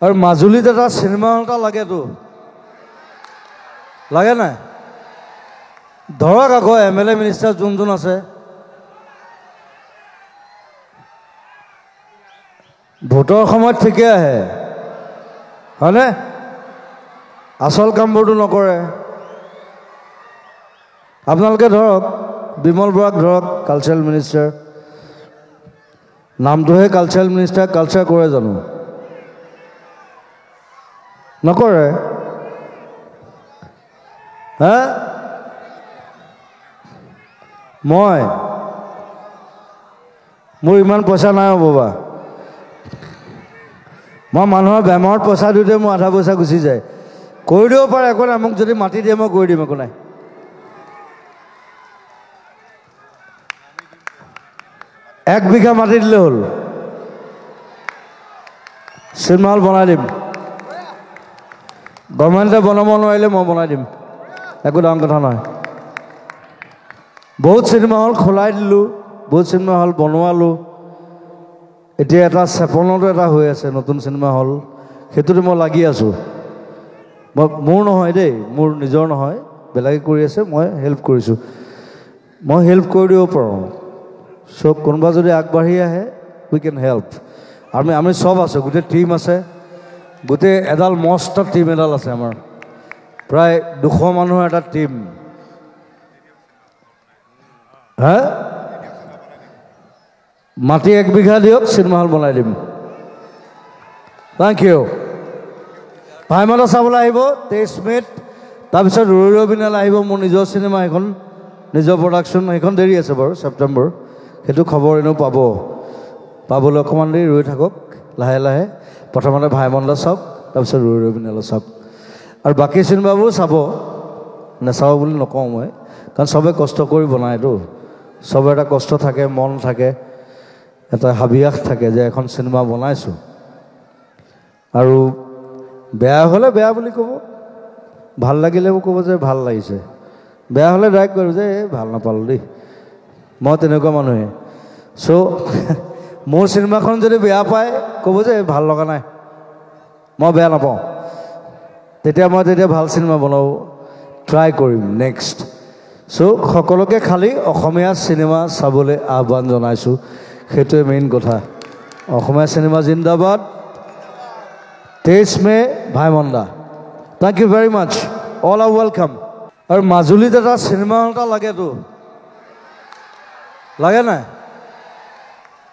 আৰু মাজুলীত এটা চিনেমা হল এটা লাগেতো লাগে নাই ধৰক আকৌ এমএলএ মিনিষ্টাৰ যোন আছে ভোটৰ সময়ত ঠিকে আহে হয়নে আসল কামবোৰটো নকৰে আপোনালোকে ধৰক বিমল বৰাক ধৰক কালচাৰেল মিনিষ্টাৰ নামটোহে কালচাৰেল মিনিষ্টাৰ কালচাৰ কৰে জানো নকৰে হা মোৰ ইমান পইচা নাই বাবা মই মানুহৰ বেমাৰত পইচা দিওঁতে মোৰ আধা পইচা গুচি যায় কৰি দিব পাৰে একো নাই মোক যদি মাটি দিয়ে মই কৰি দিম একো নাই এক বিঘা মাটি দিলে হ'ল চিনেমা হল বনাই দিম গভৰ্ণমেণ্টে বনাব নোৱাৰিলে মই বনাই দিম একো ডাঙৰ কথা নহয় বহুত চিনেমা হল খোলাই দিলোঁ বহুত চিনেমা হল বনোৱালোঁ এতিয়া এটা চেপনতো এটা হৈ আছে নতুন চিনেমা হল সেইটোতে মই লাগি আছোঁ মোৰ নহয় দেই মোৰ নিজৰ নহয় বেলেগে কৰি আছে মই হেল্প কৰিছোঁ মই হেল্প কৰি দিব পাৰোঁ চ' কোনোবা যদি আগবাঢ়ি আহে উই কেন হেল্প আমি চব আছোঁ গোটেই টিম আছে গোটেই এডাল মস্ত টিম এডাল আছে আমাৰ প্ৰায় 200 মানুহৰ এটা টিম হা মাটি 1 বিঘা দিয়ক চিনেমা হল বনাই দিম থেংক ইউ ভাইমতা চাবলৈ আহিব 23 মে'ত তাৰপিছত ৰৈ ৰৈ বিনালে আহিব মোৰ নিজৰ চিনেমা এখন নিজৰ প্ৰডাকশ্যন সেইখন দেৰি আছে বাৰু ছেপ্টেম্বৰ সেইটো খবৰ এনেও পাবলৈ অকণমান দেৰি ৰৈ থাকক লাহে লাহে প্ৰথমতে ভাইমন্দা চাওক তাৰপিছত ৰৈ ৰৈ বিনালে চাওক আৰু বাকী চিনেমাবোৰ চাব নাচাব বুলি নকওঁ মই কাৰণ চবে কষ্ট কৰি বনায়তো চবৰ এটা কষ্ট থাকে মন থাকে এটা হাবিয়াস থাকে যে এখন চিনেমা বনাইছোঁ আৰু বেয়া হ'লে বেয়া বুলি ক'ব ভাল লাগিলেও ক'ব যে ভাল লাগিছে বেয়া হ'লে ডাইৰেক্ট কৰোঁ যে ভাল নাপালোঁ দেই মই তেনেকুৱা মানুহে চ' মোৰ চিনেমাখন যদি বেয়া পায় ক'ব যে ভাল লগা নাই মই বেয়া নাপাওঁ তেতিয়া ভাল চিনেমা বনাব ট্ৰাই কৰিম নেক্সট চ' সকলোকে খালি অসমীয়া চিনেমা চাবলৈ আহ্বান জনাইছোঁ সেইটোৱে মেইন কথা অসমীয়া চিনেমা জিন্দাবাদ 23 মে ভাইমন্দা thank you very much all are welcome আৰু মাজুলীত এটা চিনেমা হল এটা লাগেতো লাগে নাই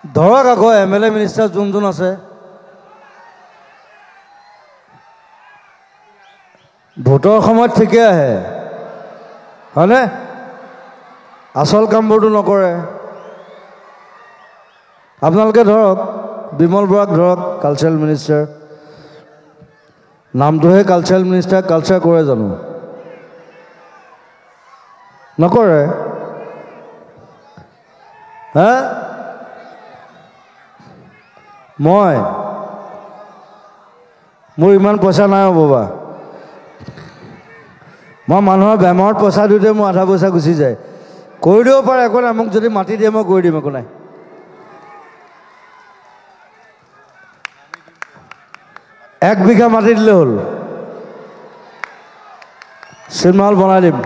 ধৰক আকৌ এমএলএ মিনিষ্টাৰ যোন আছে ভোটৰ সময়ত ঠিকে আহে হয়নে আসল কামবোৰটো নকৰে আপোনালোকে ধৰক বিমল বৰাক ধৰক কালচাৰেল মিনিষ্টাৰ নামটোহে কালচাৰেল মিনিষ্টাৰ কালচাৰ কৰে জানো নকৰে হা মোৰ ইমান পইচা নাই বাবা মই মানুহৰ বেমাৰত পইচা দিওঁতে মোৰ আধা পইচা গুচি যায় কৰি দিব পাৰে একো নাই মোক যদি মাটি দিয়ে মই কৰি দিম একো নাই এক বিঘা মাটি দিলে হ'ল চিনেমা হল বনাই দিম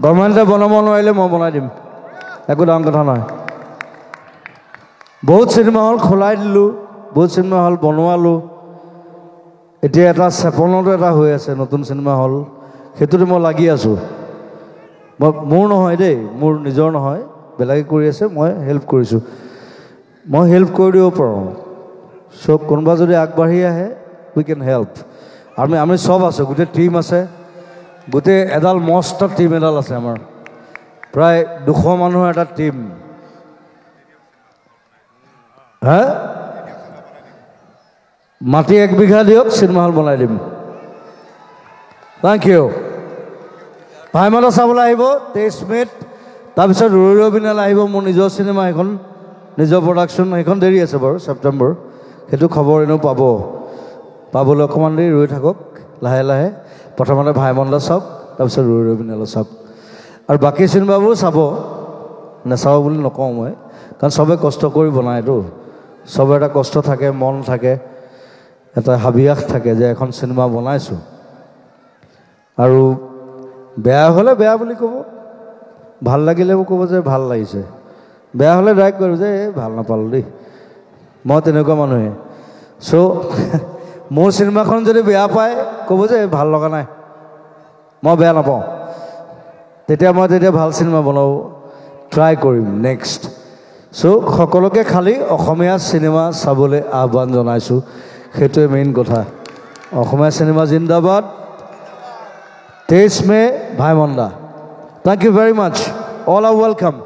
গভৰ্ণমেণ্টে বনাব নোৱাৰিলে মই বনাই দিম একো ডাঙৰ কথা নহয় বহুত চিনেমা হল খোলাই দিলোঁ বহুত চিনেমা হল বনোৱালোঁ এতিয়া এটা চেপনতো এটা হৈ আছে নতুন চিনেমা হল সেইটোতে মই লাগি আছোঁ মোৰ নহয় দেই মোৰ নিজৰ নহয় বেলেগে কৰি আছে মই হেল্প কৰিছোঁ মই হেল্প কৰি দিব পাৰোঁ চ' কোনোবা যদি আগবাঢ়ি আহে উই কেন হেল্প আমি চব আছোঁ গোটেই টিম আছে গোটেই এডাল মস্ত টিম এডাল আছে আমাৰ প্ৰায় 200 মানুহৰ এটা টিম হা মাটি 1 বিঘা দিয়ক চিনেমা হল বনাই দিম থেংক ইউ ভাইমতা চাবলৈ আহিব 23 মে'ত তাৰপিছত ৰৈ ৰৈ বিনালে আহিব মোৰ নিজৰ চিনেমা এখন নিজৰ প্ৰডাকশ্যন সেইখন দেৰি আছে বাৰু ছেপ্টেম্বৰ সেইটো খবৰ এনেও পাবলৈ অকণমান দেৰি ৰৈ থাকক লাহে লাহে প্ৰথমতে ভাইমন্দা চাওক তাৰপিছত ৰৈ ৰৈ বিনালে চাওক আৰু বাকী চিনেমাবোৰ চাব নাচাব বুলি নকওঁ মই কাৰণ চবে কষ্ট কৰি বনায়তো চবৰ এটা কষ্ট থাকে মন থাকে এটা হাবিয়াস থাকে যে এখন চিনেমা বনাইছোঁ আৰু বেয়া হ'লে বেয়া বুলি ক'ব, ভাল লাগিলেও ক'ব যে ভাল লাগিছে, বেয়া হ'লে ডাইৰেক্ট কৰিব যে ভাল নাপালোঁ দেই। মই তেনেকুৱা মানুহে। চ' মোৰ চিনেমাখন যদি বেয়া পায় ক'ব যে ভাল লগা নাই, মই বেয়া নাপাওঁ, তেতিয়া ভাল চিনেমা বনাব ট্ৰাই কৰিম নেক্সট। চ' সকলোকে খালি অসমীয়া চিনেমা চাবলৈ আহ্বান জনাইছোঁ, সেইটোৱে মেইন কথা। অসমীয়া চিনেমা জিন্দাবাদ। 23 May ভাইমন্দা। Thank you very much. All are welcome.